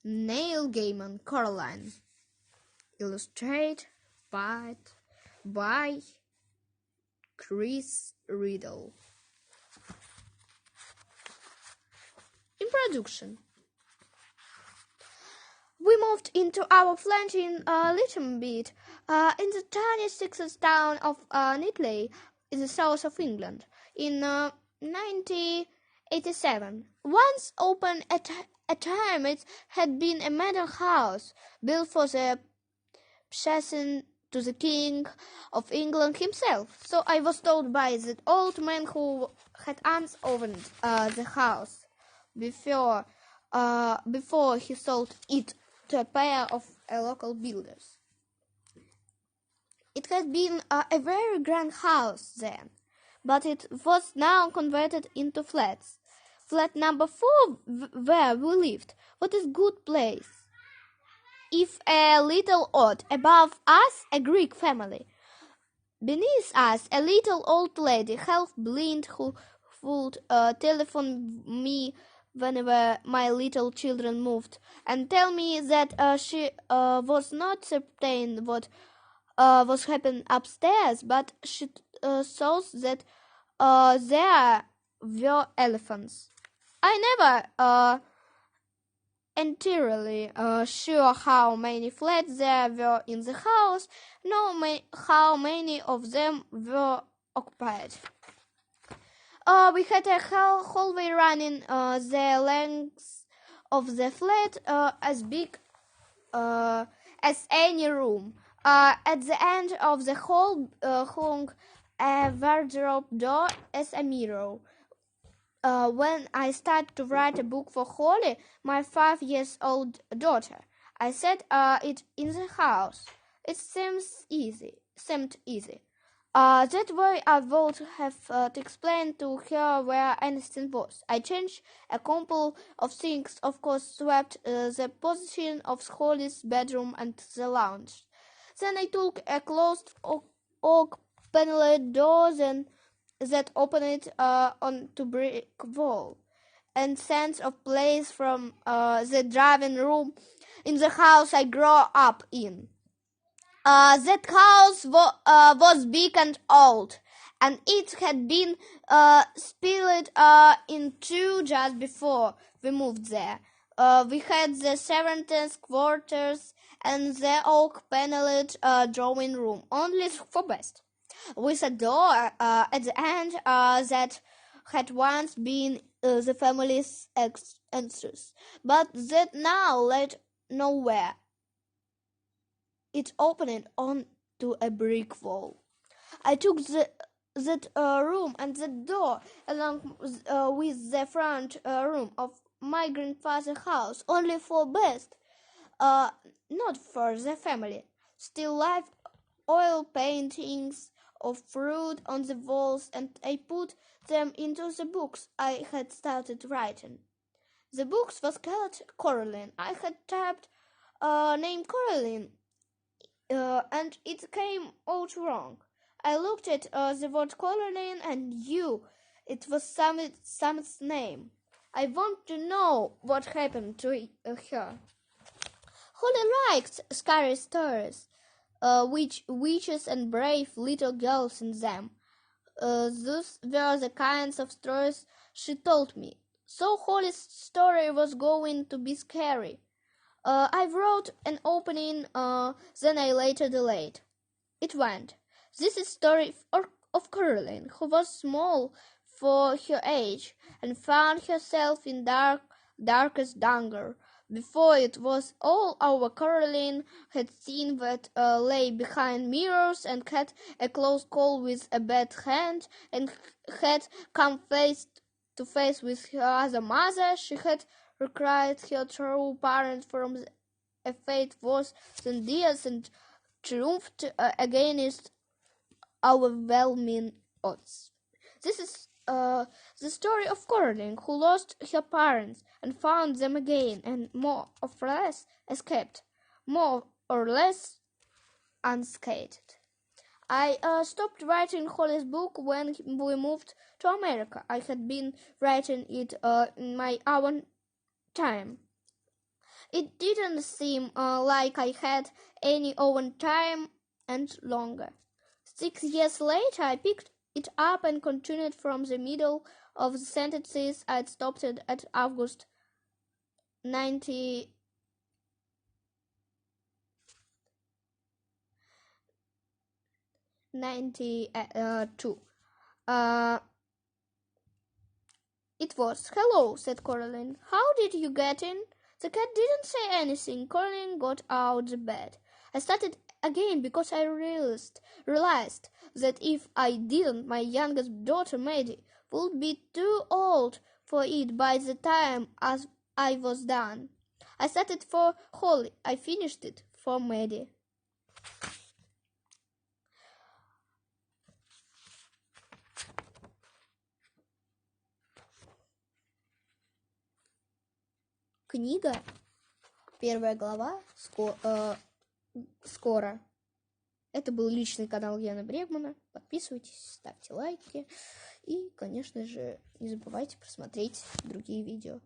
Neil Gaiman, Coraline. Illustrated by Chris Riddle. Introduction. We moved into our flat in Little Bit, in the tiny Sussex town of Netley, in the south of England, in 1987. Once open at a time, it had been a manor house built for the present to the King of England himself. So I was told by that old man who had once owned the house before he sold it to a pair of local builders. It had been a very grand house then, but it was now converted into flats. Flat number 4, where we lived, was a good place, if a little odd. Above us, a Greek family. Beneath us, a little old lady, half-blind, who would telephone me whenever my little children moved, and tell me that she was not certain what was happening upstairs, but she thought that there were elephants. I never entirely sure how many flats there were in the house, nor how many of them were occupied. We had a hallway running the length of the flat, as big as any room. At the end of the hall hung a wardrobe door as a mirror. When I started to write a book for Holly, my 5-year-old daughter, I set it in the house. It seemed easy. That way I would have to explain to her where anything was. I changed a couple of things, of course, swapped the position of Holly's bedroom and the lounge. Then I took a closed oak paneled door that opened onto brick wall, and sense of place from the driving room in the house I grew up in. That house was big and old, and it had been split in two just before we moved there. We had the servants' quarters and the oak-paneled drawing room, only for best, with a door at the end that had once been the family's entrance, but that now led nowhere. It opened onto a brick wall. I took that room and that door along with the front room of my grandfather's house, only for best, not for the family. Still life oil paintings of fruit on the walls, and I put them into the books I had started writing. The books was called Coraline. I had typed name Coraline, and it came out wrong. I looked at the word Coraline and knew it was Sam's name. I want to know what happened to her. Holly liked scary stories, witches and brave little girls in them. Those were the kinds of stories she told me. So Holly's story was going to be scary. I wrote an opening, then I later delayed. It went. This is story of Caroline, who was small for her age and found herself in darkest danger. Before it was all over, Caroline had seen what lay behind mirrors, and had a close call with a bad hand, and had come face to face with her other mother. She had required her true parent from a fate worse than theirs, and triumphed against overwhelming odds. This is the story of Coraline, who lost her parents and found them again, and more or less escaped, more or less unscathed. I stopped writing Holly's book when we moved to America. I had been writing it in my own time. it didn't seem like I had any own time and longer. 6 years later, I picked it up and continued from the middle of the sentences I'd stopped at August 92. It was. "Hello," said Coraline. "How did you get in?" The cat didn't say anything. Coraline got out the bed. I started again because I realized that if I didn't, my youngest daughter, Maddie, would be too old for it by the time as I was done. I started for Holly. I finished it for Maddie. Книга, первая глава, скоро. Это был личный канал Яна Брегмана. Подписывайтесь, ставьте лайки. И, конечно же, не забывайте просмотреть другие видео.